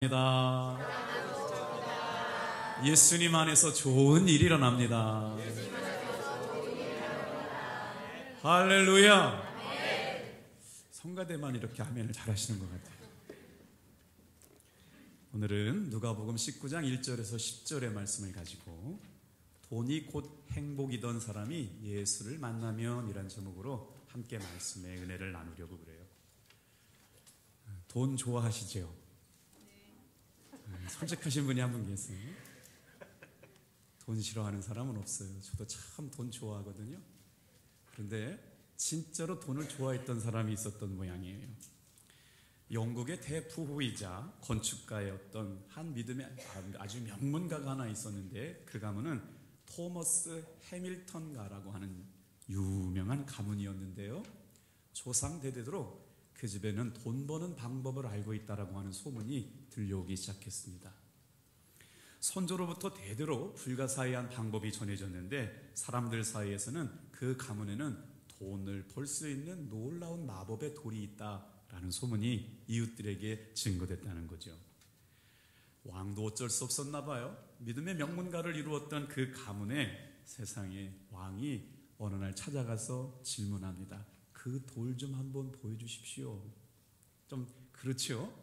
입니다. 예수님 안에서 좋은 일이 일어납니다. 할렐루야. 성가대만 이렇게 아멘을 잘하시는 것 같아요. 오늘은 누가복음 19장 1절에서 10절의 말씀을 가지고 돈이 곧 행복이던 사람이 예수를 만나면 이란 제목으로 함께 말씀의 은혜를 나누려고 그래요. 돈 좋아하시죠? 솔직하신 분이 한 분 계세요. 돈 싫어하는 사람은 없어요. 저도 참 돈 좋아하거든요. 그런데 진짜로 돈을 좋아했던 사람이 있었던 모양이에요. 영국의 대부호이자 건축가였던 한 믿음의 아주 명문가가 하나 있었는데, 그 가문은 토머스 해밀턴가라고 하는 유명한 가문이었는데요, 조상대대로 그 집에는 돈 버는 방법을 알고 있다라고 하는 소문이 들려오기 시작했습니다. 선조로부터 대대로 불가사의한 방법이 전해졌는데, 사람들 사이에서는 그 가문에는 돈을 벌 수 있는 놀라운 마법의 돌이 있다라는 소문이 이웃들에게 증거됐다는 거죠. 왕도 어쩔 수 없었나 봐요. 믿음의 명문가를 이루었던 그 가문에 세상에 왕이 어느 날 찾아가서 질문합니다. 그 돌 좀 한번 보여주십시오. 좀 그렇죠?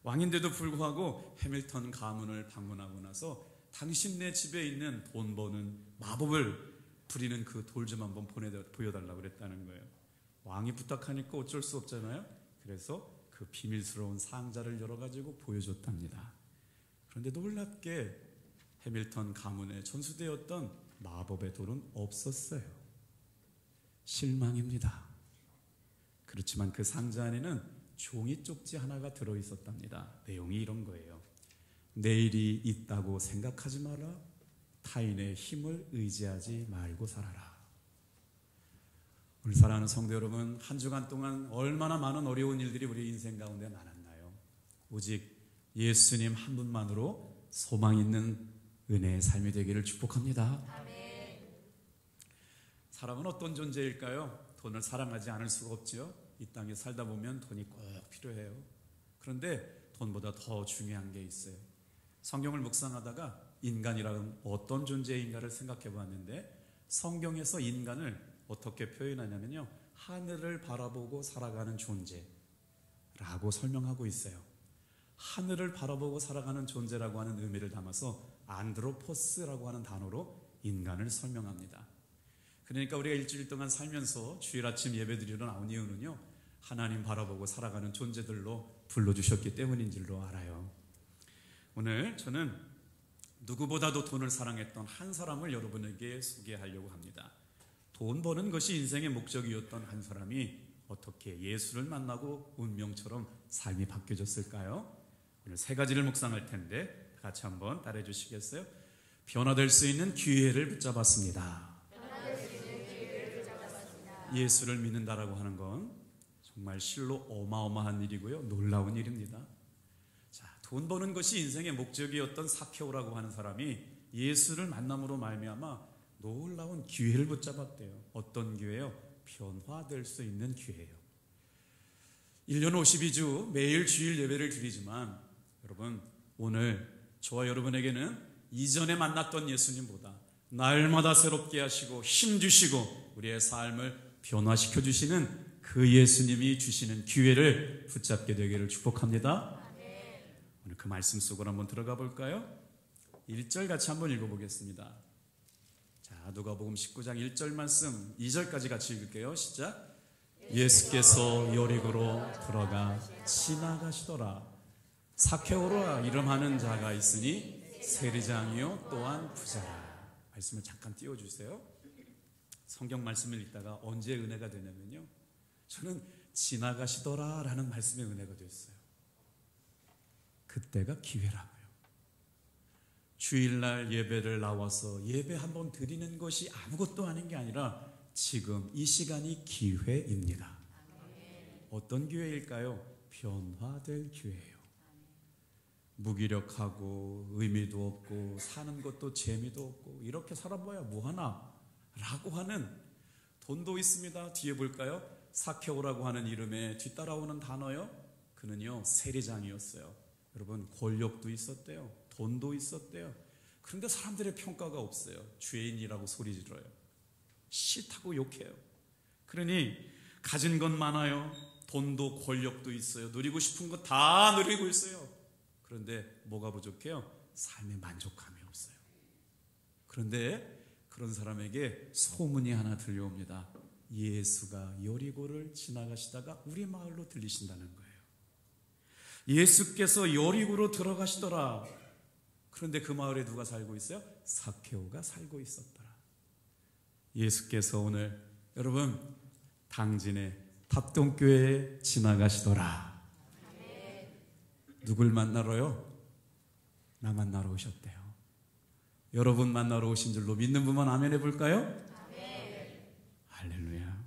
왕인데도 불구하고 해밀턴 가문을 방문하고 나서 당신네 집에 있는 돈 버는 마법을 부리는 그 돌 좀 한번 보여달라고 그랬다는 거예요. 왕이 부탁하니까 어쩔 수 없잖아요. 그래서 그 비밀스러운 상자를 열어가지고 보여줬답니다. 그런데 놀랍게 해밀턴 가문에 전수되었던 마법의 돌은 없었어요. 실망입니다. 그렇지만 그 상자 안에는 종이 쪽지 하나가 들어있었답니다. 내용이 이런 거예요. 내일이 있다고 생각하지 마라. 타인의 힘을 의지하지 말고 살아라. 오늘 사랑하는 성도 여러분, 한 주간 동안 얼마나 많은 어려운 일들이 우리 인생 가운데 많았나요? 오직 예수님 한 분만으로 소망 있는 은혜의 삶이 되기를 축복합니다. 아멘. 사람은 어떤 존재일까요? 돈을 사랑하지 않을 수가 없죠. 이 땅에 살다 보면 돈이 꼭 필요해요. 그런데 돈보다 더 중요한 게 있어요. 성경을 묵상하다가 인간이라는 어떤 존재인가를 생각해 봤는데, 성경에서 인간을 어떻게 표현하냐면요, 하늘을 바라보고 살아가는 존재라고 설명하고 있어요. 하늘을 바라보고 살아가는 존재라고 하는 의미를 담아서 안드로포스라고 하는 단어로 인간을 설명합니다. 그러니까 우리가 일주일 동안 살면서 주일 아침 예배드리러 나온 이유는요, 하나님 바라보고 살아가는 존재들로 불러주셨기 때문인 줄로 알아요. 오늘 저는 누구보다도 돈을 사랑했던 한 사람을 여러분에게 소개하려고 합니다. 돈 버는 것이 인생의 목적이었던 한 사람이 어떻게 예수를 만나고 운명처럼 삶이 바뀌어졌을까요? 오늘 세 가지를 묵상할 텐데 같이 한번 따라해 주시겠어요? 변화될 수 있는 기회를 붙잡았습니다. 예수를 믿는다라고 하는 건 정말 실로 어마어마한 일이고요, 놀라운 일입니다. 자, 돈 버는 것이 인생의 목적이었던 사케오라고 하는 사람이 예수를 만남으로 말미암아 놀라운 기회를 붙잡았대요. 어떤 기회요? 변화될 수 있는 기회예요. 1년 52주 매일 주일 예배를 드리지만 여러분, 오늘 저와 여러분에게는 이전에 만났던 예수님보다 날마다 새롭게 하시고 힘주시고 우리의 삶을 변화시켜 주시는 그 예수님이 주시는 기회를 붙잡게 되기를 축복합니다. 오늘 그 말씀 속으로 한번 들어가 볼까요? 1절 같이 한번 읽어보겠습니다. 자, 누가복음 19장 1절 말씀 2절까지 같이 읽을게요. 시작. 예수께서 여리고로 들어가 지나가시더라. 사케오라 이름하는 자가 있으니 세리장이요 또한 부자라. 말씀을 잠깐 띄워주세요. 성경 말씀을 읽다가 언제 은혜가 되냐면요, 저는 지나가시더라 라는 말씀에 은혜가 됐어요. 그때가 기회라고요. 주일날 예배를 나와서 예배 한번 드리는 것이 아무것도 아닌 게 아니라 지금 이 시간이 기회입니다. 어떤 기회일까요? 변화될 기회예요. 무기력하고 의미도 없고 사는 것도 재미도 없고 이렇게 살아봐야 뭐하나 라고 하는, 돈도 있습니다. 뒤에 볼까요? 사케오라고 하는 이름에 뒤따라오는 단어요. 그는요 세리장이었어요. 여러분, 권력도 있었대요. 돈도 있었대요. 그런데 사람들의 평가가 없어요. 죄인이라고 소리 질러요. 싫다고 욕해요. 그러니 가진 건 많아요. 돈도 권력도 있어요. 누리고 싶은 거 다 누리고 있어요. 그런데 뭐가 부족해요? 삶의 만족감이 없어요. 그런데 그런 사람에게 소문이 하나 들려옵니다. 예수가 여리고를 지나가시다가 우리 마을로 들리신다는 거예요. 예수께서 여리고로 들어가시더라. 그런데 그 마을에 누가 살고 있어요? 삭개오가 살고 있었더라. 예수께서 오늘 여러분 당진의 답동교회에 지나가시더라. 누굴 만나러요? 나 만나러 오셨대요. 여러분 만나러 오신 줄로 믿는 분만 아멘 해볼까요? 할렐루야.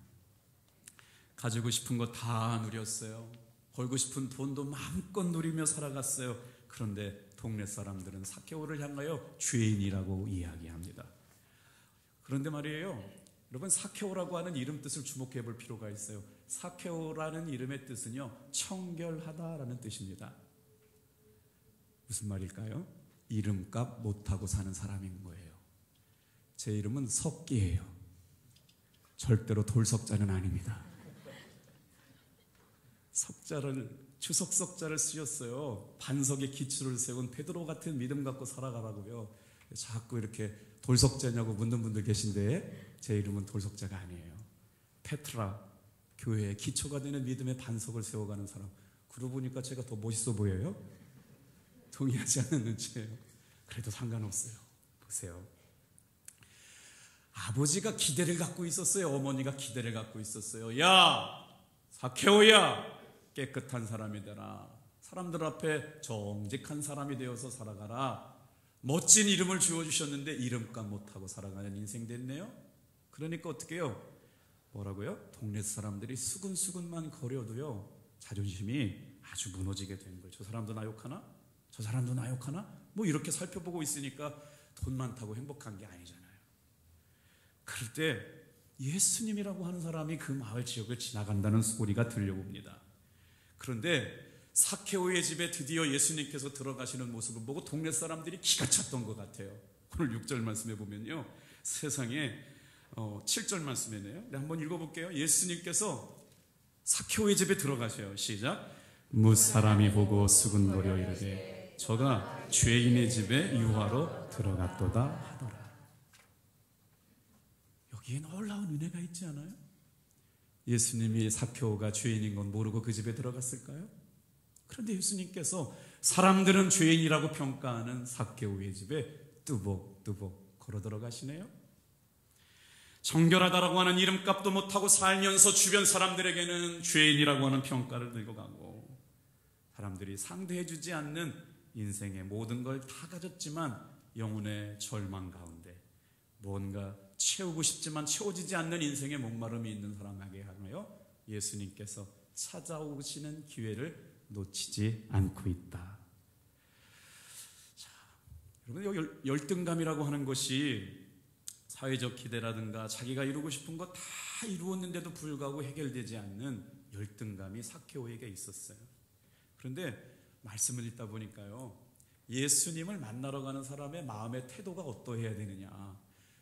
가지고 싶은 거 다 누렸어요. 벌고 싶은 돈도 마음껏 누리며 살아갔어요. 그런데 동네 사람들은 삭개오를 향하여 죄인이라고 이야기합니다. 그런데 말이에요, 여러분, 삭개오라고 하는 이름 뜻을 주목해 볼 필요가 있어요. 삭개오라는 이름의 뜻은요, 청결하다라는 뜻입니다. 무슨 말일까요? 이름값 못하고 사는 사람인 거예요. 제 이름은 석기예요. 절대로 돌석자는 아닙니다. 주석석자를 쓰셨어요. 반석의 기초를 세운 베드로 같은 믿음 갖고 살아가라고요. 자꾸 이렇게 돌석자냐고 묻는 분들 계신데 제 이름은 돌석자가 아니에요. 페트라, 교회의 기초가 되는 믿음의 반석을 세워가는 사람. 그러고 보니까 제가 더 멋있어 보여요? 동의하지 않는 눈치예요. 그래도 상관없어요. 보세요. 아버지가 기대를 갖고 있었어요. 어머니가 기대를 갖고 있었어요. 야, 삭개오야, 깨끗한 사람이 되라. 사람들 앞에 정직한 사람이 되어서 살아가라. 멋진 이름을 주어주셨는데 이름값 못하고 살아가는 인생 됐네요. 그러니까 어떻게 해요? 뭐라고요? 동네 사람들이 수근수근만 거려도요, 자존심이 아주 무너지게 되는 거예요. 저 사람도 나 욕하나? 저 사람도 나 욕하나? 뭐 이렇게 살펴보고 있으니까 돈 많다고 행복한 게 아니잖아요. 그럴 때 예수님이라고 하는 사람이 그 마을 지역을 지나간다는 소리가 들려옵니다. 그런데 삭개오의 집에 드디어 예수님께서 들어가시는 모습을 보고 동네 사람들이 기가 찼던 것 같아요. 오늘 6절 말씀에 보면요, 세상에 7절 말씀이네요. 네, 한번 읽어볼게요. 예수님께서 삭개오의 집에 들어가셔요. 시작. 무사람이 보고 수군거려 이르되 저가 죄인의 집에 유하러 들어갔도다 하더라. 여기에 놀라운 은혜가 있지 않아요? 예수님이 삭개오가 죄인인 건 모르고 그 집에 들어갔을까요? 그런데 예수님께서 사람들은 죄인이라고 평가하는 삭개오의 집에 뚜벅뚜벅 걸어 들어가시네요. 정결하다라고 하는 이름값도 못하고 살면서 주변 사람들에게는 죄인이라고 하는 평가를 들고 가고, 사람들이 상대해주지 않는 인생의 모든 걸 다 가졌지만 영혼의 절망 가운데 뭔가 채우고 싶지만 채워지지 않는 인생의 목마름이 있는 사람에게 향하여 예수님께서 찾아오시는 기회를 놓치지 않고 있다. 자, 여러분, 열등감이라고 하는 것이 사회적 기대라든가 자기가 이루고 싶은 거 다 이루었는데도 불구하고 해결되지 않는 열등감이 삭개오에게 있었어요. 그런데 말씀을 읽다 보니까요, 예수님을 만나러 가는 사람의 마음의 태도가 어떠해야 되느냐,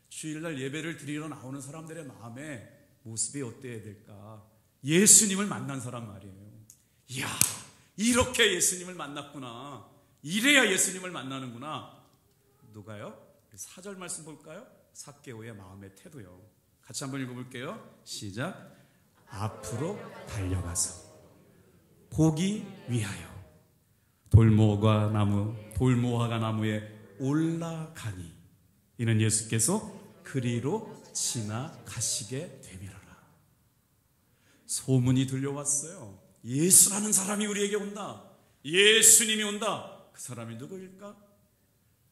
주일날 예배를 드리러 나오는 사람들의 마음의 모습이 어때야 될까, 예수님을 만난 사람 말이에요. 이야, 이렇게 예수님을 만났구나, 이래야 예수님을 만나는구나. 누가요? 4절 말씀 볼까요? 삭개오의 마음의 태도요. 같이 한번 읽어볼게요. 시작. 앞으로 달려가서 보기 위하여 돌무화과 나무에 올라가니 이는 예수께서 그리로 지나가시게 되밀어라. 소문이 들려왔어요. 예수라는 사람이 우리에게 온다. 예수님이 온다. 그 사람이 누구일까?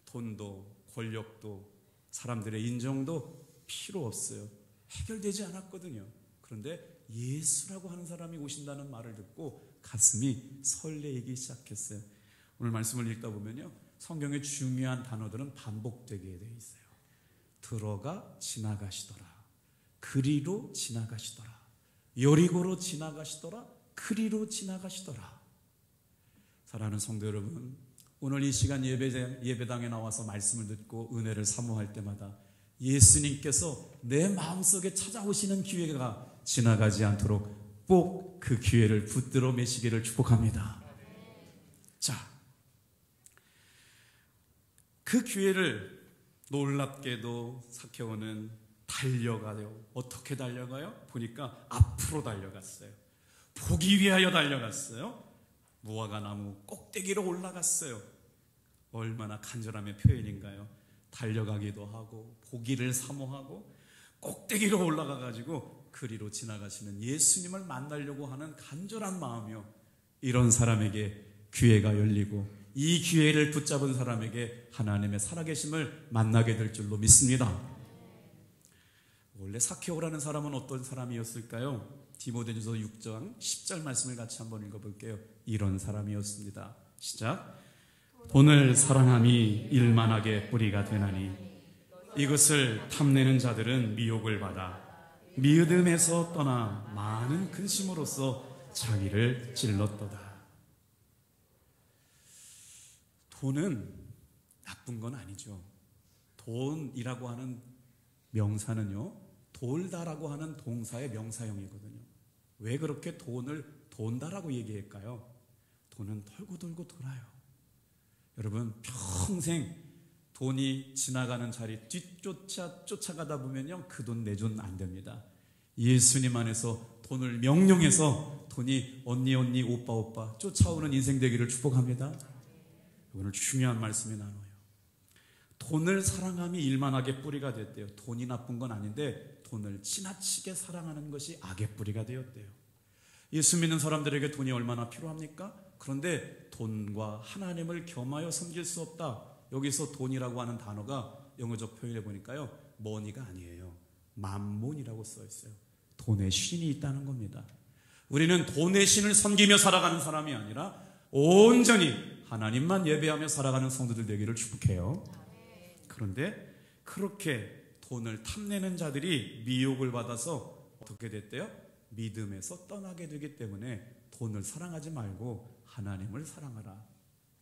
돈도 권력도 사람들의 인정도 필요 없어요. 해결되지 않았거든요. 그런데 예수라고 하는 사람이 오신다는 말을 듣고 가슴이 설레이기 시작했어요. 오늘 말씀을 읽다 보면요, 성경의 중요한 단어들은 반복되게 되어 있어요. 들어가 지나가시더라, 그리로 지나가시더라, 여리고로 지나가시더라, 그리로 지나가시더라. 사랑하는 성도 여러분, 오늘 이 시간 예배당에 나와서 말씀을 듣고 은혜를 사모할 때마다 예수님께서 내 마음속에 찾아오시는 기회가 지나가지 않도록 꼭 그 기회를 붙들어 매시기를 축복합니다. 자, 그 기회를 놀랍게도 삭개오는 달려가요. 어떻게 달려가요? 보니까 앞으로 달려갔어요. 보기 위하여 달려갔어요. 무화과 나무 꼭대기로 올라갔어요. 얼마나 간절함의 표현인가요? 달려가기도 하고 보기를 사모하고 꼭대기로 올라가가지고 그리로 지나가시는 예수님을 만나려고 하는 간절한 마음이요, 이런 사람에게 기회가 열리고 이 기회를 붙잡은 사람에게 하나님의 살아계심을 만나게 될 줄로 믿습니다. 원래 삭개오라는 사람은 어떤 사람이었을까요? 디모데전서 6장 10절 말씀을 같이 한번 읽어볼게요. 이런 사람이었습니다. 시작. 돈을 사랑함이 일만하게 뿌리가 되나니 이것을 탐내는 자들은 미혹을 받아 미으듬에서 떠나 많은 근심으로써 자기를 찔렀도다. 돈은 나쁜 건 아니죠. 돈이라고 하는 명사는요, 돌다라고 하는 동사의 명사형이거든요. 왜 그렇게 돈을 돈다라고 얘기할까요? 돈은 털고 돌고 돌아요. 여러분, 평생 돈이 지나가는 자리 쫓아가다 보면요, 그 돈 내 돈 안 됩니다. 예수님 안에서 돈을 명령해서 돈이 언니 오빠 쫓아오는 인생 되기를 축복합니다. 오늘 중요한 말씀이 나눠요. 돈을 사랑함이 일만하게 뿌리가 됐대요. 돈이 나쁜 건 아닌데 돈을 지나치게 사랑하는 것이 악의 뿌리가 되었대요. 예수 믿는 사람들에게 돈이 얼마나 필요합니까? 그런데 돈과 하나님을 겸하여 섬길 수 없다. 여기서 돈이라고 하는 단어가 영어적 표현해 보니까요, 머니가 아니에요. 맘몬이라고 써 있어요. 돈의 신이 있다는 겁니다. 우리는 돈의 신을 섬기며 살아가는 사람이 아니라 온전히 하나님만 예배하며 살아가는 성도들 되기를 축복해요. 그런데 그렇게 돈을 탐내는 자들이 미혹을 받아서 어떻게 됐대요? 믿음에서 떠나게 되기 때문에 돈을 사랑하지 말고 하나님을 사랑하라.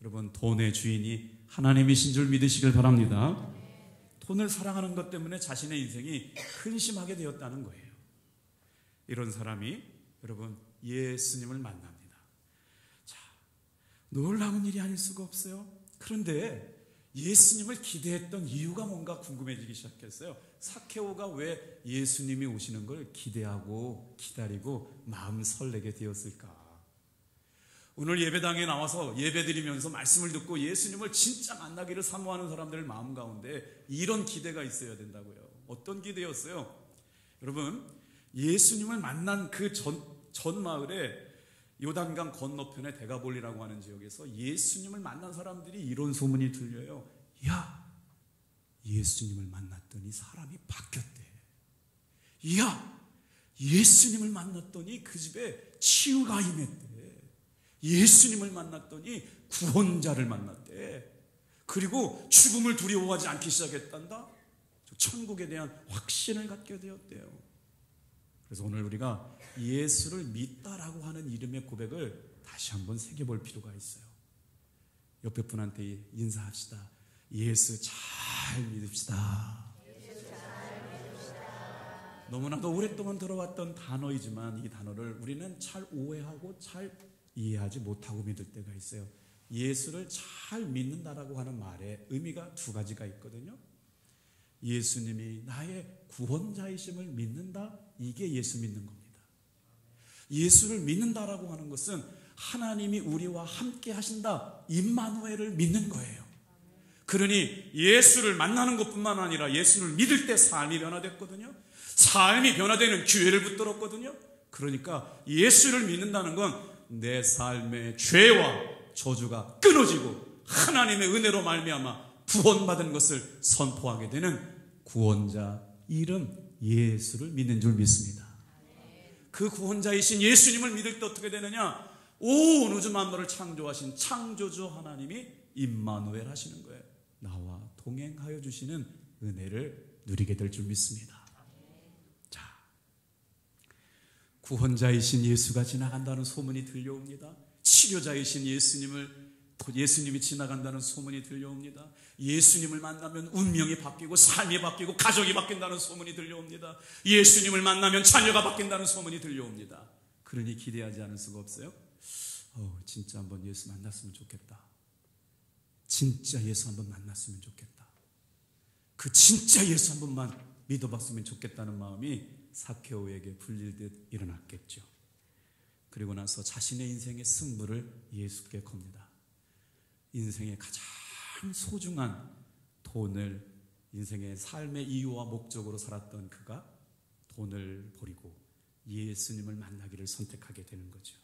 여러분, 돈의 주인이 하나님이신 줄 믿으시길 바랍니다. 돈을 사랑하는 것 때문에 자신의 인생이 근심하게 되었다는 거예요. 이런 사람이 여러분 예수님을 만납니다. 자, 놀라운 일이 아닐 수가 없어요. 그런데 예수님을 기대했던 이유가 뭔가 궁금해지기 시작했어요. 삭개오가 왜 예수님이 오시는 걸 기대하고 기다리고 마음 설레게 되었을까? 오늘 예배당에 나와서 예배드리면서 말씀을 듣고 예수님을 진짜 만나기를 사모하는 사람들의 마음 가운데 이런 기대가 있어야 된다고요. 어떤 기대였어요? 여러분, 예수님을 만난 그 전 마을에 요단강 건너편의 데가볼리라고 하는 지역에서 예수님을 만난 사람들이 이런 소문이 들려요. 야, 예수님을 만났더니 사람이 바뀌었대. 야, 예수님을 만났더니 그 집에 치유가 임했대. 예수님을 만났더니 구원자를 만났대. 그리고 죽음을 두려워하지 않기 시작했단다. 천국에 대한 확신을 갖게 되었대요. 그래서 오늘 우리가 예수를 믿다라고 하는 이름의 고백을 다시 한번 새겨볼 필요가 있어요. 옆에 분한테 인사합시다. 예수 잘 믿읍시다. 너무나도 오랫동안 들어왔던 단어이지만 이 단어를 우리는 잘 오해하고 잘 이해하지 못하고 믿을 때가 있어요. 예수를 잘 믿는다라고 하는 말에 의미가 두 가지가 있거든요. 예수님이 나의 구원자이심을 믿는다, 이게 예수 믿는 겁니다. 예수를 믿는다라고 하는 것은 하나님이 우리와 함께 하신다, 임마누엘을 믿는 거예요. 그러니 예수를 만나는 것뿐만 아니라 예수를 믿을 때 삶이 변화됐거든요. 삶이 변화되는 기회를 붙들었거든요. 그러니까 예수를 믿는다는 건 내 삶의 죄와 저주가 끊어지고 하나님의 은혜로 말미암아 구원받은 것을 선포하게 되는 구원자 이름 예수를 믿는 줄 믿습니다. 그 구원자이신 예수님을 믿을 때 어떻게 되느냐? 온 우주 만물을 창조하신 창조주 하나님이 임마누엘 하시는 거예요. 나와 동행하여 주시는 은혜를 누리게 될 줄 믿습니다. 자, 구원자이신 예수가 지나간다는 소문이 들려옵니다. 치료자이신 예수님이 지나간다는 소문이 들려옵니다. 예수님을 만나면 운명이 바뀌고 삶이 바뀌고 가족이 바뀐다는 소문이 들려옵니다. 예수님을 만나면 자녀가 바뀐다는 소문이 들려옵니다. 그러니 기대하지 않을 수가 없어요. 진짜 한번 예수 만났으면 좋겠다. 진짜 예수 한번 만났으면 좋겠다. 그 진짜 예수 한 번만 믿어봤으면 좋겠다는 마음이 삭개오에게 불릴듯 일어났겠죠. 그리고 나서 자신의 인생의 승부를 예수께 겁니다. 인생의 가장 소중한 돈을 인생의 삶의 이유와 목적으로 살았던 그가 돈을 버리고 예수님을 만나기를 선택하게 되는 거죠.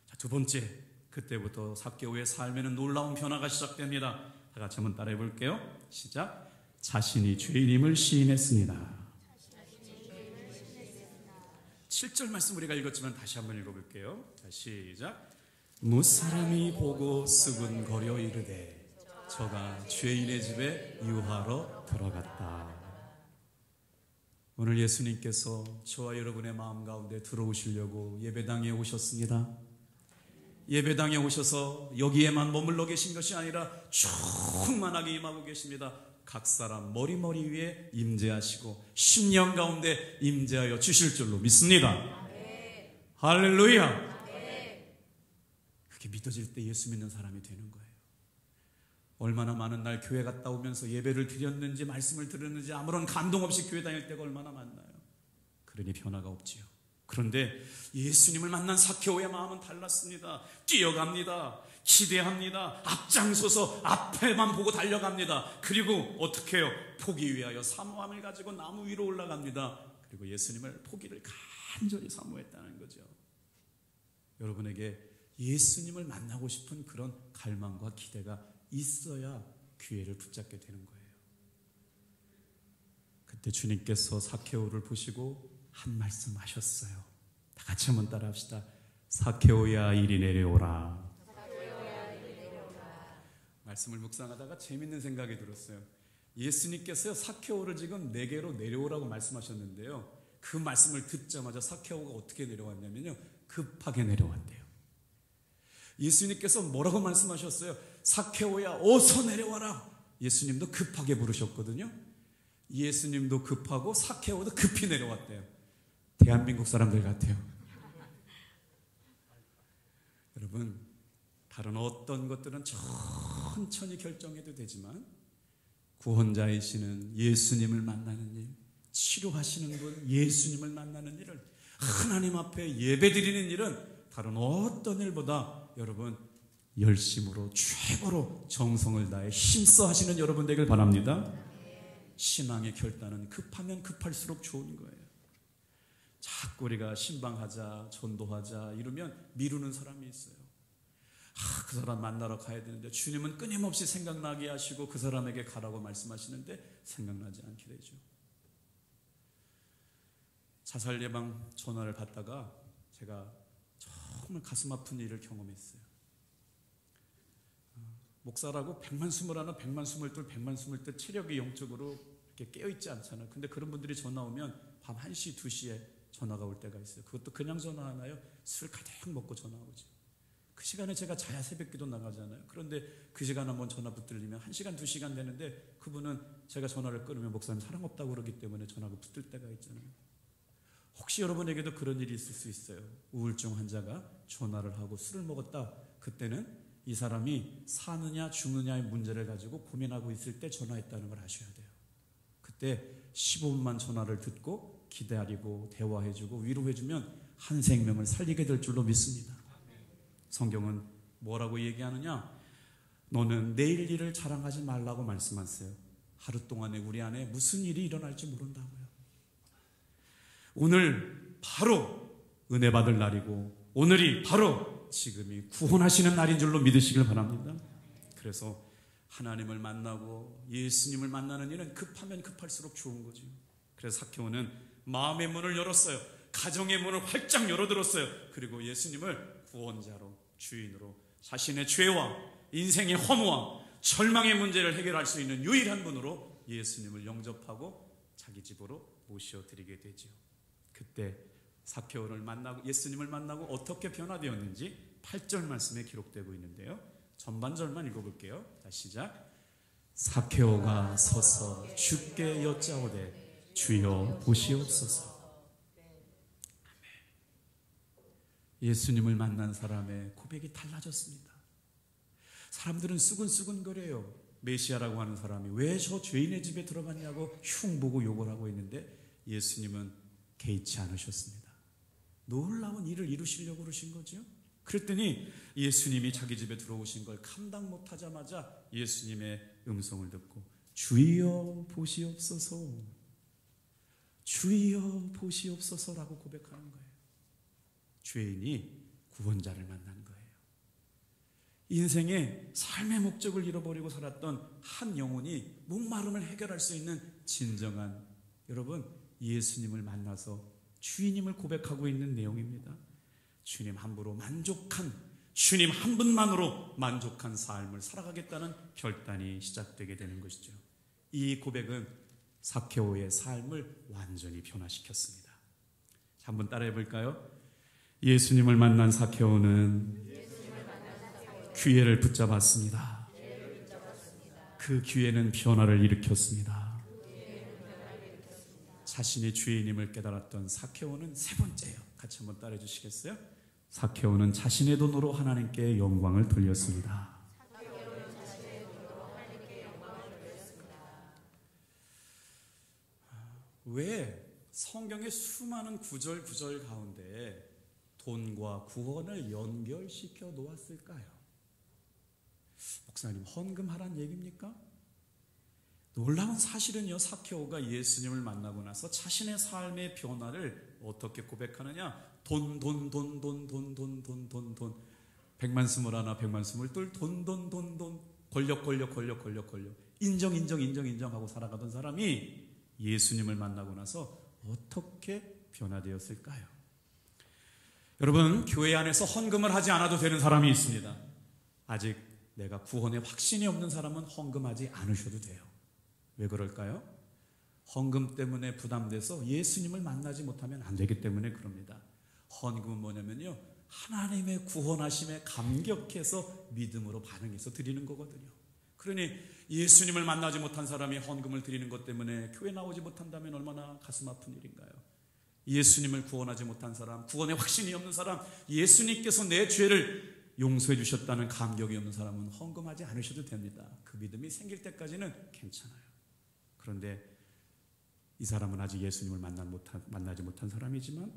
자, 두 번째, 그때부터 삭개오의 삶에는 놀라운 변화가 시작됩니다. 다 같이 한번 따라해 볼게요. 시작. 자신이 죄인임을 시인했습니다. 7절 말씀 우리가 읽었지만 다시 한번 읽어볼게요. 자, 시작. 무사람이 보고 수군거려 이르되 저가 죄인의 집에 유하러 들어갔다. 오늘 예수님께서 저와 여러분의 마음 가운데 들어오시려고 예배당에 오셨습니다. 예배당에 오셔서 여기에만 머물러 계신 것이 아니라 충만하게 임하고 계십니다. 각 사람 머리 위에 임재하시고 10년 가운데 임재하여 주실 줄로 믿습니다. 할렐루야. 그렇게 믿어질 때 예수 믿는 사람이 되는 거예요. 얼마나 많은 날 교회 갔다 오면서 예배를 드렸는지 말씀을 들었는지 아무런 감동 없이 교회 다닐 때가 얼마나 많나요. 그러니 변화가 없지요. 그런데 예수님을 만난 삭개오의 마음은 달랐습니다. 뛰어갑니다. 기대합니다. 앞장서서 앞에만 보고 달려갑니다. 그리고 어떻게 해요? 포기 위하여 사모함을 가지고 나무 위로 올라갑니다. 그리고 예수님을 포기를 간절히 사모했다는 거죠. 여러분에게 예수님을 만나고 싶은 그런 갈망과 기대가 있어야 기회를 붙잡게 되는 거예요. 그때 주님께서 삭개오를 보시고 한 말씀 하셨어요. 다 같이 한번 따라 합시다. 삭개오야 이리 내려오라. 말씀을 묵상하다가 재밌는 생각이 들었어요. 예수님께서 삭개오를 지금 내게로 내려오라고 말씀하셨는데요. 그 말씀을 듣자마자 삭개오가 어떻게 내려왔냐면요. 급하게 내려왔대요. 예수님께서 뭐라고 말씀하셨어요? 삭개오야 어서 내려와라. 예수님도 급하게 부르셨거든요. 예수님도 급하고 삭개오도 급히 내려왔대요. 대한민국 사람들 같아요. 여러분, 다른 어떤 것들은 천천히 결정해도 되지만 구원자이시는 예수님을 만나는 일, 치료하시는 분 예수님을 만나는 일을 하나님 앞에 예배드리는 일은 다른 어떤 일보다 여러분 열심으로 최고로 정성을 다해 힘써 하시는 여러분 되길 바랍니다. 신앙의 결단은 급하면 급할수록 좋은 거예요. 자꾸 우리가 신방하자 전도하자 이러면 미루는 사람이 있어요. 그 사람 만나러 가야 되는데 주님은 끊임없이 생각나게 하시고 그 사람에게 가라고 말씀하시는데 생각나지 않게 되죠. 자살 예방 전화를 받다가 제가 정말 가슴 아픈 일을 경험했어요. 목사라고 100만 21, 100만 22, 100만 22 체력이 영적으로 이렇게 깨어있지 않잖아요. 근데 그런 분들이 전화 오면 밤 1시, 2시에 전화가 올 때가 있어요. 그것도 그냥 전화 하나요? 술 가득 먹고 전화 오죠. 그 시간에 제가 자야 새벽기도 나가잖아요. 그런데 그 시간 한번 전화 붙들리면 1시간, 2시간 되는데 그분은 제가 전화를 끊으면 목사님 사랑 없다고 그러기 때문에 전화가 붙을 때가 있잖아요. 혹시 여러분에게도 그런 일이 있을 수 있어요. 우울증 환자가 전화를 하고 술을 먹었다. 그때는 이 사람이 사느냐 죽느냐의 문제를 가지고 고민하고 있을 때 전화했다는 걸 아셔야 돼요. 그때 15분만 전화를 듣고 기다리고 대화해주고 위로해주면 한 생명을 살리게 될 줄로 믿습니다. 성경은 뭐라고 얘기하느냐? 너는 내일 일을 자랑하지 말라고 말씀하세요. 하루 동안에 우리 안에 무슨 일이 일어날지 모른다고요. 오늘 바로 은혜 받을 날이고 오늘이 바로 지금이 구원하시는 날인 줄로 믿으시길 바랍니다. 그래서 하나님을 만나고 예수님을 만나는 일은 급하면 급할수록 좋은 거죠. 그래서 삭개오는 마음의 문을 열었어요. 가정의 문을 활짝 열어들었어요. 그리고 예수님을 구원자로 주인으로 자신의 죄와 인생의 허무와 절망의 문제를 해결할 수 있는 유일한 분으로 예수님을 영접하고 자기 집으로 모셔드리게 되죠. 그때 삭개오를 만나고 예수님을 만나고 어떻게 변화되었는지 8절 말씀에 기록되고 있는데요. 전반절만 읽어볼게요. 자, 시작. 삭개오가 서서 주께 여짜오되 주여 보시옵소서. 예수님을 만난 사람의 고백이 달라졌습니다. 사람들은 수근수근거려요. 메시아라고 하는 사람이 왜 저 죄인의 집에 들어갔냐고 흉보고 욕을 하고 있는데 예수님은 개의치 않으셨습니다. 놀라운 일을 이루시려고 그러신 거죠. 그랬더니 예수님이 자기 집에 들어오신 걸 감당 못하자마자 예수님의 음성을 듣고 주여 보시옵소서, 주여 보시옵소서라고 고백하는 거예요. 죄인이 구원자를 만난 거예요. 인생의 삶의 목적을 잃어버리고 살았던 한 영혼이 목마름을 해결할 수 있는 진정한, 여러분, 예수님을 만나서 주님을 고백하고 있는 내용입니다. 주님 함부로 만족한, 주님 한 분만으로 만족한 삶을 살아가겠다는 결단이 시작되게 되는 것이죠. 이 고백은 삭개오의 삶을 완전히 변화시켰습니다. 자, 한번 따라해 볼까요? 예수님을 만난 삭개오는 기회를 붙잡았습니다. 그 기회는 변화를 일으켰습니다. 자신이 죄인임을 깨달았던 삭개오는 세 번째요. 같이 한번 따라해 주시겠어요? 삭개오는 자신의 돈으로 하나님께 영광을 돌렸습니다. 왜 성경의 수많은 구절 가운데 돈과 구원을 연결시켜 놓았을까요? 목사님, 헌금하란 얘기입니까? 놀라운 사실은요, 삭개오가 예수님을 만나고 나서 자신의 삶의 변화를 어떻게 고백하느냐? 돈, 100만 21, 100만 22, 돈, 권력, 인정하고 살아가던 사람이 예수님을 만나고 나서 어떻게 변화되었을까요? 여러분, 교회 안에서 헌금을 하지 않아도 되는 사람이 있습니다. 아직 내가 구원에 확신이 없는 사람은 헌금하지 않으셔도 돼요. 왜 그럴까요? 헌금 때문에 부담돼서 예수님을 만나지 못하면 안 되기 때문에 그럽니다. 헌금은 뭐냐면요, 하나님의 구원하심에 감격해서 믿음으로 반응해서 드리는 거거든요. 그러니 예수님을 만나지 못한 사람이 헌금을 드리는 것 때문에 교회 나오지 못한다면 얼마나 가슴 아픈 일인가요? 예수님을 구원하지 못한 사람, 구원에 확신이 없는 사람, 예수님께서 내 죄를 용서해 주셨다는 감격이 없는 사람은 헌금하지 않으셔도 됩니다. 그 믿음이 생길 때까지는 괜찮아요. 그런데 이 사람은 아직 예수님을 만나지 못한 사람이지만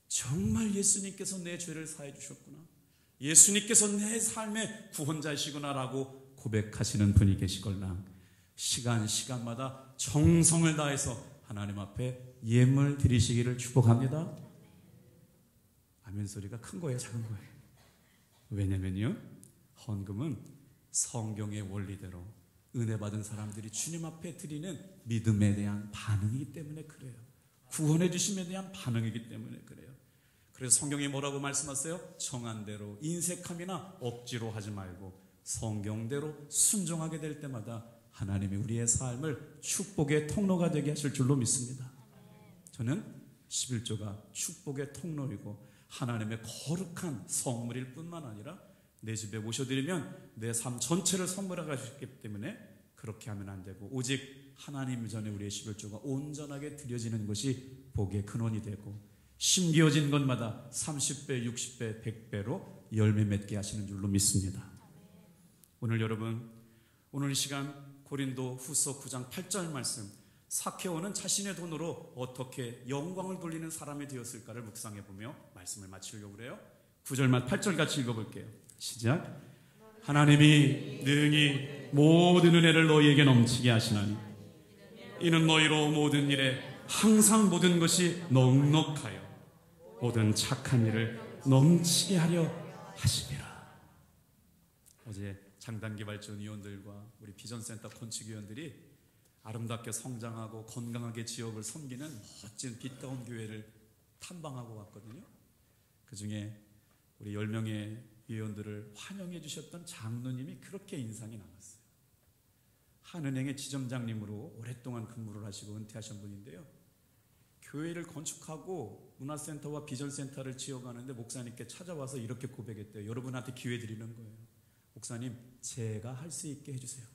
정말 예수님께서 내 죄를 사해 주셨구나, 예수님께서 내 삶의 구원자이시구나라고 고백하시는 분이 계시걸랑 시간마다 정성을 다해서 하나님 앞에 예물 드리시기를 축복합니다. 아멘 소리가 큰 거예요, 작은 거예요? 왜냐면요, 헌금은 성경의 원리대로 은혜 받은 사람들이 주님 앞에 드리는 믿음에 대한 반응이기 때문에 그래요. 구원해 주심에 대한 반응이기 때문에 그래요. 그래서 성경이 뭐라고 말씀하세요? 정한 대로 인색함이나 억지로 하지 말고 성경대로 순종하게 될 때마다 하나님이 우리의 삶을 축복의 통로가 되게 하실 줄로 믿습니다. 저는 11조가 축복의 통로이고 하나님의 거룩한 선물일 뿐만 아니라 내 집에 모셔드리면 내 삶 전체를 선물해 가셨기 때문에 그렇게 하면 안 되고, 오직 하나님 전에 우리의 11조가 온전하게 드려지는 것이 복의 근원이 되고 심기어진 것마다 30배, 60배, 100배로 열매 맺게 하시는 줄로 믿습니다. 오늘 여러분, 오늘 이 시간 고린도 후서 9장 8절 말씀, 삭개오는 자신의 돈으로 어떻게 영광을 돌리는 사람이 되었을까를 묵상해보며 말씀을 마치려고 그래요. 9절만 8절 같이 읽어볼게요. 시작. 하나님이 능히 모든 은혜를 너희에게 넘치게 하시나니 이는 너희로 모든 일에 항상 모든 것이 넉넉하여 모든 착한 일을 넘치게 하려 하심이라. 어제 장단개발지원 위원들과 우리 비전센터 건축위원들이 아름답게 성장하고 건강하게 지역을 섬기는 멋진 빛다운 교회를 탐방하고 왔거든요. 그 중에 우리 10명의 위원들을 환영해 주셨던 장로님이 그렇게 인상이 남았어요. 한은행의 지점장님으로 오랫동안 근무를 하시고 은퇴하신 분인데요, 교회를 건축하고 문화센터와 비전센터를 지어가는데 목사님께 찾아와서 이렇게 고백했대요. 여러분한테 기회 드리는 거예요. 목사님, 제가 할 수 있게 해주세요.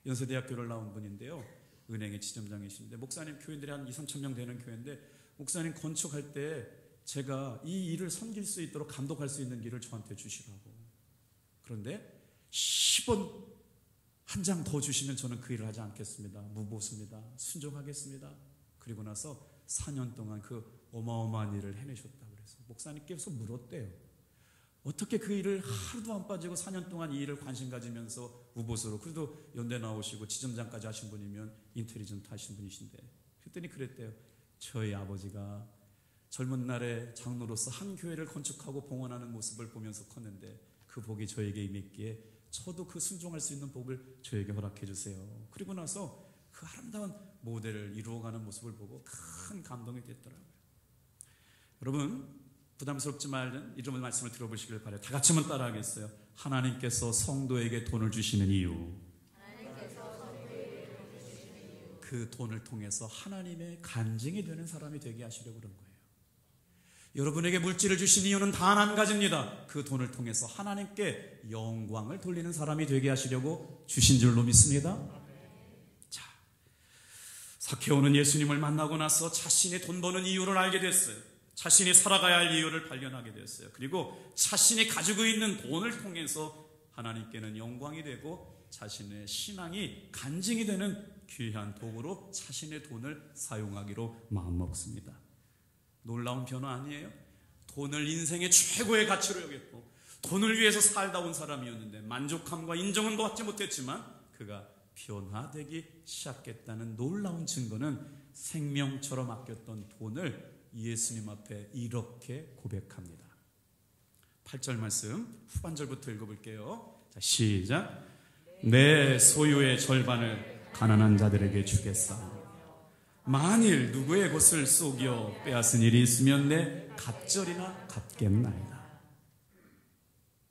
연세대학교를 나온 분인데요. 은행의 지점장이신데, 목사님, 교인들이 한 2,3천 명 되는 교회인데, 목사님 건축할 때 제가 이 일을 섬길 수 있도록 감독할 수 있는 길을 저한테 주시라고. 그런데 10원 한 장 더 주시면 저는 그 일을 하지 않겠습니다. 무보수입니다. 순종하겠습니다. 그리고 나서 4년 동안 그 어마어마한 일을 해내셨다고 그래서 목사님께서 물었대요. 어떻게 그 일을 하루도 안 빠지고 4년 동안 이 일을 관심 가지면서 무보수로, 그래도 연대 나오시고 지점장까지 하신 분이면 인텔리전트 하신 분이신데, 그랬더니 그랬대요. 저희 아버지가 젊은 날에 장로로서 한 교회를 건축하고 봉헌하는 모습을 보면서 컸는데 그 복이 저에게 임했기에 저도 그 순종할 수 있는 복을 저에게 허락해 주세요. 그리고 나서 그 아름다운 모델을 이루어가는 모습을 보고 큰 감동이 됐더라고요. 여러분, 부담스럽지 말든 이런 말씀을 들어보시길 바라요. 다 같이 한번 따라하겠어요. 하나님께서 성도에게 돈을 주시는 이유, 그 돈을 통해서 하나님의 간증이 되는 사람이 되게 하시려고 그런 거예요. 여러분에게 물질을 주신 이유는 단 한 가지입니다. 그 돈을 통해서 하나님께 영광을 돌리는 사람이 되게 하시려고 주신 줄로 믿습니다. 자, 삭개오는 예수님을 만나고 나서 자신이 돈 버는 이유를 알게 됐어요. 자신이 살아가야 할 이유를 발견하게 됐어요. 그리고 자신이 가지고 있는 돈을 통해서 하나님께는 영광이 되고 자신의 신앙이 간증이 되는 귀한 도구로 자신의 돈을 사용하기로 마음먹습니다. 놀라운 변화 아니에요? 돈을 인생의 최고의 가치로 여겼고 돈을 위해서 살다 온 사람이었는데 만족함과 인정은 받지 못했지만 그가 변화되기 시작했다는 놀라운 증거는 생명처럼 아꼈던 돈을 예수님 앞에 이렇게 고백합니다. 8절 말씀 후반절부터 읽어볼게요. 자, 시작. 내 소유의 절반을 가난한 자들에게 주겠사. 만일 누구의 것을 속여 빼앗은 일이 있으면 내 갑절이나 갚겠나이다.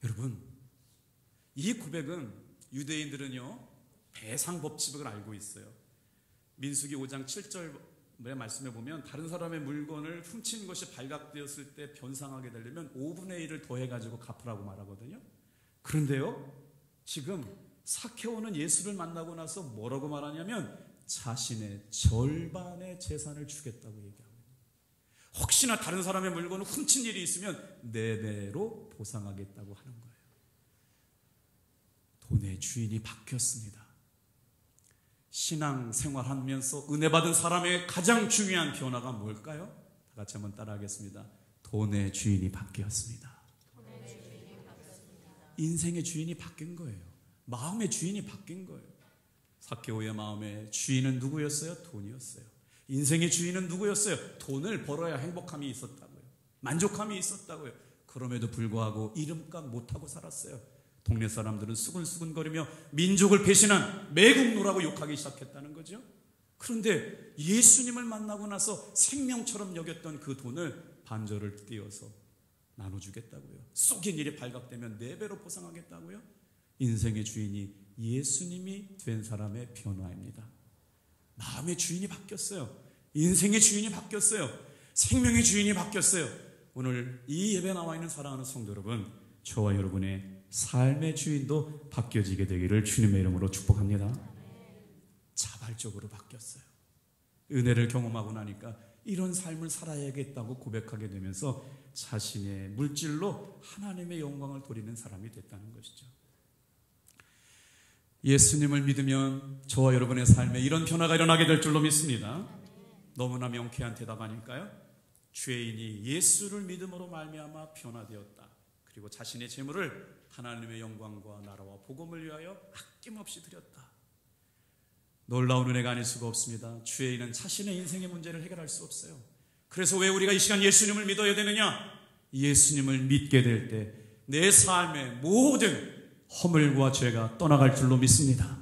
여러분, 이 고백은 유대인들은요 배상 법칙을 알고 있어요. 민수기 5장 7절의 말씀에 보면 다른 사람의 물건을 훔친 것이 발각되었을 때 변상하게 되려면 5분의 1을 더해가지고 갚으라고 말하거든요. 그런데요, 지금 삭개오는 예수를 만나고 나서 뭐라고 말하냐면 자신의 절반의 재산을 주겠다고 얘기합니다. 혹시나 다른 사람의 물건을 훔친 일이 있으면 4배로 보상하겠다고 하는 거예요. 돈의 주인이 바뀌었습니다. 신앙생활하면서 은혜 받은 사람의 가장 중요한 변화가 뭘까요? 다 같이 한번 따라하겠습니다. 돈의 주인이 바뀌었습니다. 인생의 주인이 바뀐 거예요. 마음의 주인이 바뀐 거예요. 삭개오의 마음의 주인은 누구였어요? 돈이었어요. 인생의 주인은 누구였어요? 돈을 벌어야 행복함이 있었다고요. 만족함이 있었다고요. 그럼에도 불구하고 이름값 못하고 살았어요. 동네 사람들은 수근수근거리며 민족을 배신한 매국노라고 욕하기 시작했다는 거죠. 그런데 예수님을 만나고 나서 생명처럼 여겼던 그 돈을 반절을 띄어서 나눠주겠다고요. 속인 일이 발각되면 4배로 보상하겠다고요. 인생의 주인이 예수님이 된 사람의 변화입니다. 마음의 주인이 바뀌었어요. 인생의 주인이 바뀌었어요. 생명의 주인이 바뀌었어요. 오늘 이 예배에 나와 있는 사랑하는 성도 여러분, 저와 여러분의 삶의 주인도 바뀌어지게 되기를 주님의 이름으로 축복합니다. 자발적으로 바뀌었어요. 은혜를 경험하고 나니까 이런 삶을 살아야겠다고 고백하게 되면서 자신의 물질로 하나님의 영광을 돌리는 사람이 됐다는 것이죠. 예수님을 믿으면 저와 여러분의 삶에 이런 변화가 일어나게 될 줄로 믿습니다. 너무나 명쾌한 대답 아닐까요? 죄인이 예수를 믿음으로 말미암아 변화되었다. 그리고 자신의 재물을 하나님의 영광과 나라와 복음을 위하여 아낌없이 드렸다. 놀라운 은혜가 아닐 수가 없습니다. 죄인은 자신의 인생의 문제를 해결할 수 없어요. 그래서 왜 우리가 이 시간 예수님을 믿어야 되느냐? 예수님을 믿게 될 때 내 삶의 모든 허물과 죄가 떠나갈 줄로 믿습니다.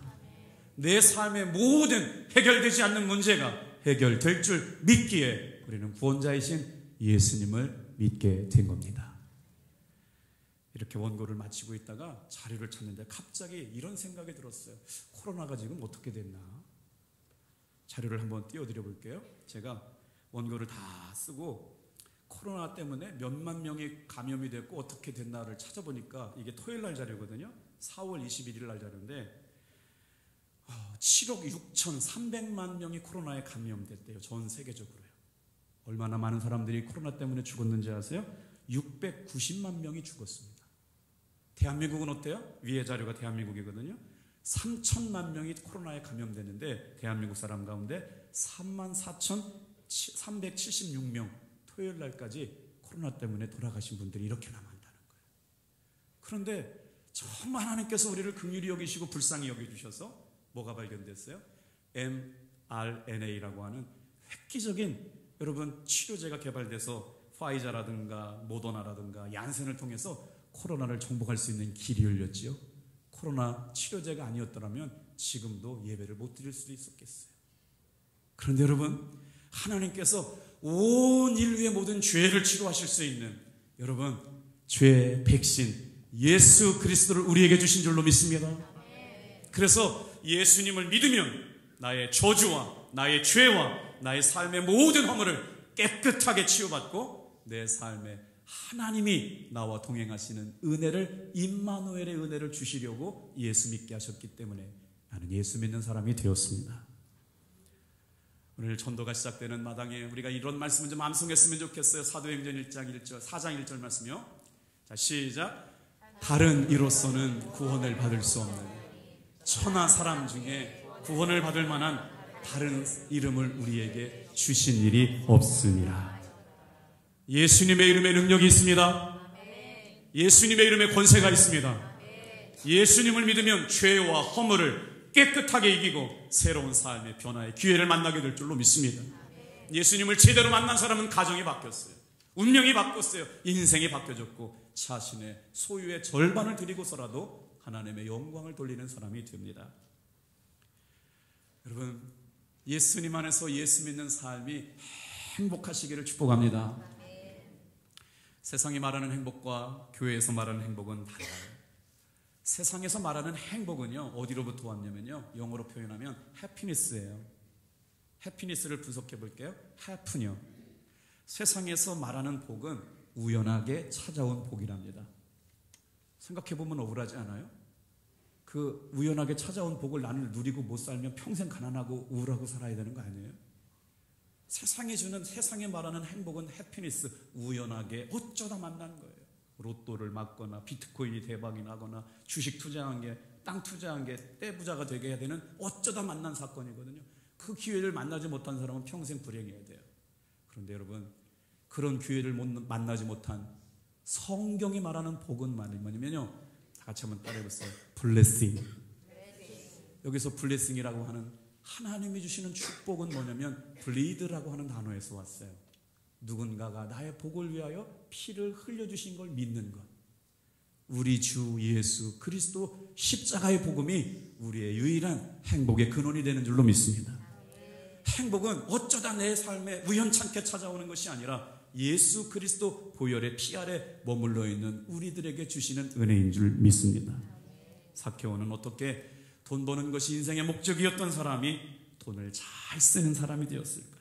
내 삶의 모든 해결되지 않는 문제가 해결될 줄 믿기에 우리는 구원자이신 예수님을 믿게 된 겁니다. 이렇게 원고를 마치고 있다가 자료를 찾는데 갑자기 이런 생각이 들었어요. 코로나가 지금 어떻게 됐나? 자료를 한번 띄워드려 볼게요. 제가 원고를 다 쓰고 코로나 때문에 몇만 명이 감염이 됐고 어떻게 됐나를 찾아보니까 이게 토요일 날 자료거든요. 4월 21일 날 자료인데 7억 6,300만 명이 코로나에 감염됐대요. 전 세계적으로요. 얼마나 많은 사람들이 코로나 때문에 죽었는지 아세요? 690만 명이 죽었습니다. 대한민국은 어때요? 위에 자료가 대한민국이거든요. 3천만 명이 코로나에 감염됐는데 대한민국 사람 가운데 34,376명 토요일 날까지 코로나 때문에 돌아가신 분들이 이렇게 남았다는 거예요. 그런데 정말 하나님께서 우리를 긍휼히 여기시고 불쌍히 여겨주셔서 뭐가 발견됐어요? mRNA라고 하는 획기적인 여러분 치료제가 개발돼서 파이자라든가 모더나라든가 얀센을 통해서 코로나를 정복할 수 있는 길이 열렸지요. 코로나 치료제가 아니었더라면 지금도 예배를 못 드릴 수도 있었겠어요. 그런데 여러분, 하나님께서 온 인류의 모든 죄를 치료하실 수 있는 여러분 죄의 백신 예수 그리스도를 우리에게 주신 줄로 믿습니다. 그래서 예수님을 믿으면 나의 저주와 나의 죄와 나의 삶의 모든 허물을 깨끗하게 치유받고 내 삶에 하나님이 나와 동행하시는 은혜를, 임마누엘의 은혜를 주시려고 예수 믿게 하셨기 때문에 나는 예수 믿는 사람이 되었습니다. 오늘 전도가 시작되는 마당에 우리가 이런 말씀을 좀 암송했으면 좋겠어요. 사도행전 1장 1절, 4장 1절 말씀이요. 자, 시작. 다른 이로서는 구원을 받을 수 없는 천하 사람 중에 구원을 받을 만한 다른 이름을 우리에게 주신 일이 없습니다. 예수님의 이름에 능력이 있습니다. 예수님의 이름에 권세가 있습니다. 예수님을 믿으면 죄와 허물을 깨끗하게 이기고 새로운 삶의 변화의 기회를 만나게 될 줄로 믿습니다. 예수님을 제대로 만난 사람은 가정이 바뀌었어요. 운명이 바뀌었어요. 인생이 바뀌어졌고 자신의 소유의 절반을 드리고서라도 하나님의 영광을 돌리는 사람이 됩니다. 여러분, 예수님 안에서 예수 믿는 삶이 행복하시기를 축복합니다. 세상이 말하는 행복과 교회에서 말하는 행복은 달라요. 세상에서 말하는 행복은요, 어디로부터 왔냐면요, 영어로 표현하면 해피니스예요. 해피니스를 분석해 볼게요. 해프요. 세상에서 말하는 복은 우연하게 찾아온 복이랍니다. 생각해 보면 억울하지 않아요? 그 우연하게 찾아온 복을 나는 누리고 못 살면 평생 가난하고 우울하고 살아야 되는 거 아니에요? 세상이 주는, 세상에 말하는 행복은 해피니스, 우연하게 어쩌다 만난 거예요. 로또를 맞거나 비트코인이 대박이 나거나 주식 투자한 게, 땅 투자한 게 떼부자가 되게 해야 되는 어쩌다 만난 사건이거든요. 그 기회를 만나지 못한 사람은 평생 불행해야 돼요. 그런데 여러분, 그런 기회를 만나지 못한 성경이 말하는 복은 뭐냐면요, 다 같이 한번 따라해보세요. 블레싱. 여기서 블레싱이라고 하는 하나님이 주시는 축복은 뭐냐면 블리드라고 하는 단어에서 왔어요. 누군가가 나의 복을 위하여 피를 흘려주신 걸 믿는 것. 우리 주 예수 그리스도 십자가의 복음이 우리의 유일한 행복의 근원이 되는 줄로 믿습니다. 행복은 어쩌다 내 삶에 우연찮게 찾아오는 것이 아니라 예수 그리스도 보혈의 피 아래 머물러 있는 우리들에게 주시는 은혜인 줄 믿습니다. 삭개오는 어떻게 돈 버는 것이 인생의 목적이었던 사람이 돈을 잘 쓰는 사람이 되었을까요?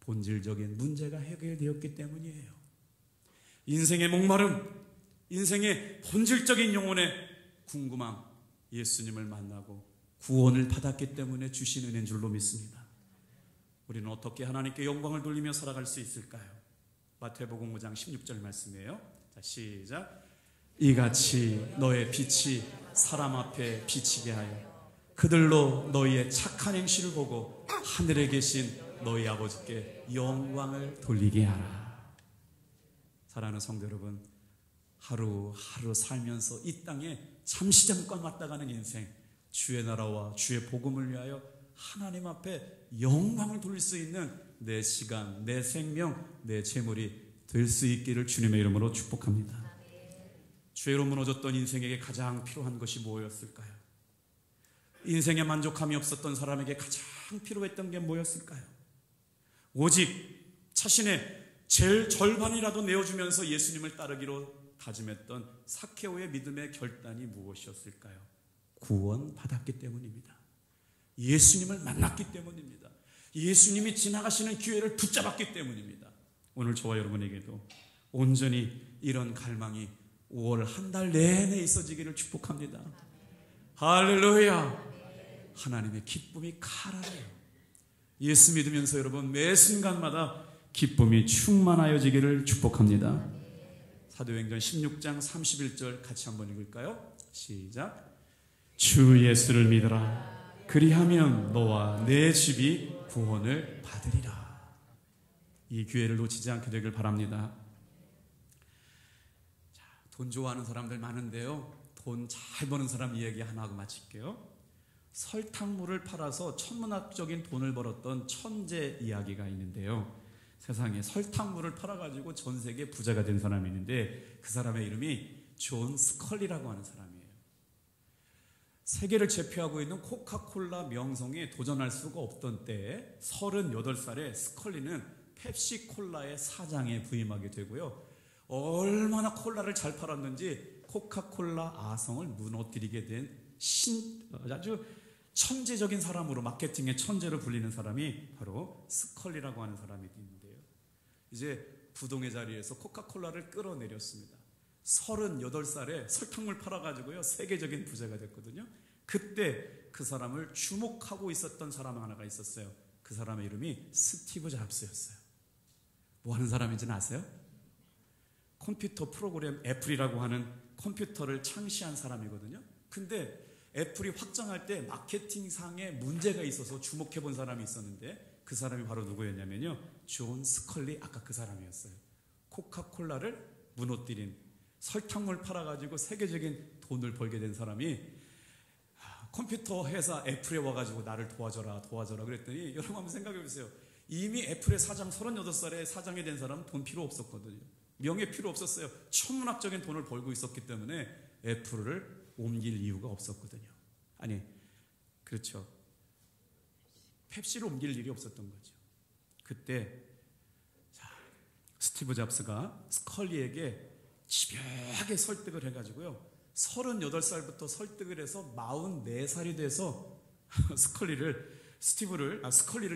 본질적인 문제가 해결되었기 때문이에요. 인생의 목마름, 인생의 본질적인 영혼의 궁금함, 예수님을 만나고 구원을 받았기 때문에 주신 은혜인 줄로 믿습니다. 우리는 어떻게 하나님께 영광을 돌리며 살아갈 수 있을까요? 마태복음 5장 16절 말씀이에요. 자, 시작. 이같이 너의 빛이 사람 앞에 비치게 하여 그들로 너희의 착한 행실을 보고 하늘에 계신 너희 아버지께 영광을 돌리게 하라. 사랑하는 성도 여러분, 하루하루 살면서 이 땅에 잠시 잠깐 왔다 가는 인생, 주의 나라와 주의 복음을 위하여 하나님 앞에 영광을 돌릴 수 있는 내 시간, 내 생명, 내 재물이 될 수 있기를 주님의 이름으로 축복합니다. 죄로 무너졌던 인생에게 가장 필요한 것이 뭐였을까요? 인생에 만족함이 없었던 사람에게 가장 필요했던 게 뭐였을까요? 오직 자신의 제일 절반이라도 내어주면서 예수님을 따르기로 다짐했던 삭개오의 믿음의 결단이 무엇이었을까요? 구원받았기 때문입니다. 예수님을 만났기 때문입니다. 예수님이 지나가시는 기회를 붙잡았기 때문입니다. 오늘 저와 여러분에게도 온전히 이런 갈망이 5월 한 달 내내 있어지기를 축복합니다. 할렐루야. 하나님의 기쁨이 칼아래요. 예수 믿으면서 여러분 매 순간마다 기쁨이 충만하여지기를 축복합니다. 사도행전 16장 31절 같이 한번 읽을까요? 시작. 주 예수를 믿으라. 그리하면 너와 내 집이 구원을 받으리라. 이 기회를 놓치지 않게 되길 바랍니다. 자, 돈 좋아하는 사람들 많은데요, 돈 잘 버는 사람 이야기 하나 하고 마칠게요. 설탕물을 팔아서 천문학적인 돈을 벌었던 천재 이야기가 있는데요, 세상에 설탕물을 팔아가지고 전 세계 부자가 된 사람이 있는데 그 사람의 이름이 존 스컬리라고 하는 사람이에요. 세계를 제패하고 있는 코카콜라 명성에 도전할 수가 없던 때에 38살에 스컬리는 펩시콜라의 사장에 부임하게 되고요, 얼마나 콜라를 잘 팔았는지 코카콜라 아성을 무너뜨리게 된 아주 천재적인 사람으로, 마케팅의 천재로 불리는 사람이 바로 스컬리라고 하는 사람이 있는데요, 이제 부동의 자리에서 코카콜라를 끌어내렸습니다. 38살에 설탕물 팔아가지고요 세계적인 부자가 됐거든요. 그때 그 사람을 주목하고 있었던 사람 하나가 있었어요. 그 사람의 이름이 스티브 잡스였어요. 뭐 하는 사람인지는 아세요? 컴퓨터 프로그램 애플이라고 하는 컴퓨터를 창시한 사람이거든요. 근데 애플이 확장할 때 마케팅상에 문제가 있어서 주목해 본 사람이 있었는데 그 사람이 바로 누구였냐면요, 존 스컬리, 아까 그 사람이었어요. 코카콜라를 무너뜨린, 설탕물 팔아가지고 세계적인 돈을 벌게 된 사람이 컴퓨터 회사 애플에 와가지고 나를 도와줘라 그랬더니, 여러분 한번 생각해 보세요. 이미 애플의 사장, 38살에 사장이 된 사람은 돈 필요 없었거든요. 명예 필요 없었어요. 천문학적인 돈을 벌고 있었기 때문에 애플을 옮길 이유가 없었거든요. 아니, 그렇죠. 펩시를 옮길 일이 없었던 거죠. 그때 스티브 잡스가 스컬리에게 집요하게 설득을 해가지고요, 38살부터 설득을 해서 44살이 돼서 스컬리를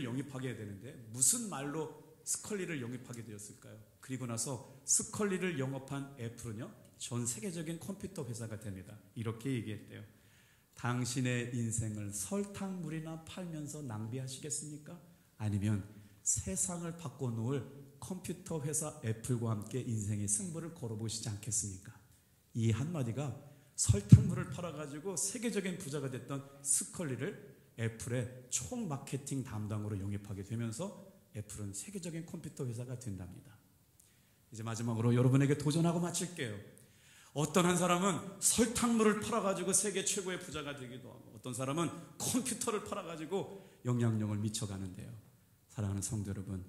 영입하게 되는데, 무슨 말로 스컬리를 영입하게 되었을까요? 그리고 나서 스컬리를 영업한 애플은요, 전 세계적인 컴퓨터 회사가 됩니다. 이렇게 얘기했대요. 당신의 인생을 설탕물이나 팔면서 낭비하시겠습니까? 아니면 세상을 바꿔놓을 컴퓨터 회사 애플과 함께 인생의 승부를 걸어보시지 않겠습니까? 이 한마디가 설탕물을 팔아가지고 세계적인 부자가 됐던 스컬리를 애플의 총 마케팅 담당으로 영입하게 되면서 애플은 세계적인 컴퓨터 회사가 된답니다. 이제 마지막으로 여러분에게 도전하고 마칠게요. 어떤 한 사람은 설탕물을 팔아가지고 세계 최고의 부자가 되기도 하고, 어떤 사람은 컴퓨터를 팔아가지고 영향력을 미쳐가는데요, 사랑하는 성도 여러분,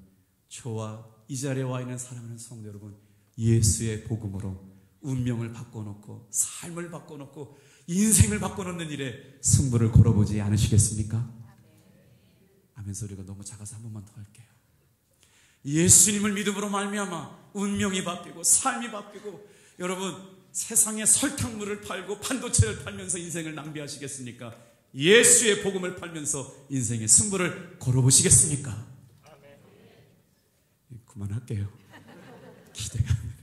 저와 이 자리에 와 있는 사랑하는 성도 여러분, 예수의 복음으로 운명을 바꿔놓고 삶을 바꿔놓고 인생을 바꿔놓는 일에 승부를 걸어보지 않으시겠습니까? 아멘 소리가 너무 작아서 한 번만 더 할게요. 예수님을 믿음으로 말미암아 운명이 바뀌고 삶이 바뀌고, 여러분 세상에 설탕물을 팔고 반도체를 팔면서 인생을 낭비하시겠습니까? 예수의 복음을 팔면서 인생의 승부를 걸어보시겠습니까? 그만할게요. 기대가 안 되네요.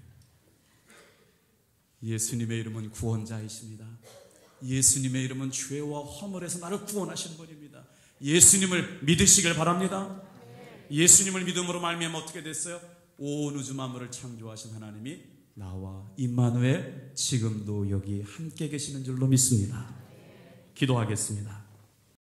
예수님의 이름은 구원자이십니다. 예수님의 이름은 죄와 허물에서 나를 구원하시는 분입니다. 예수님을 믿으시길 바랍니다. 예수님을 믿음으로 말미암아 어떻게 됐어요? 온 우주 만물을 창조하신 하나님이 나와 임마누엘 지금도 여기 함께 계시는 줄로 믿습니다. 기도하겠습니다.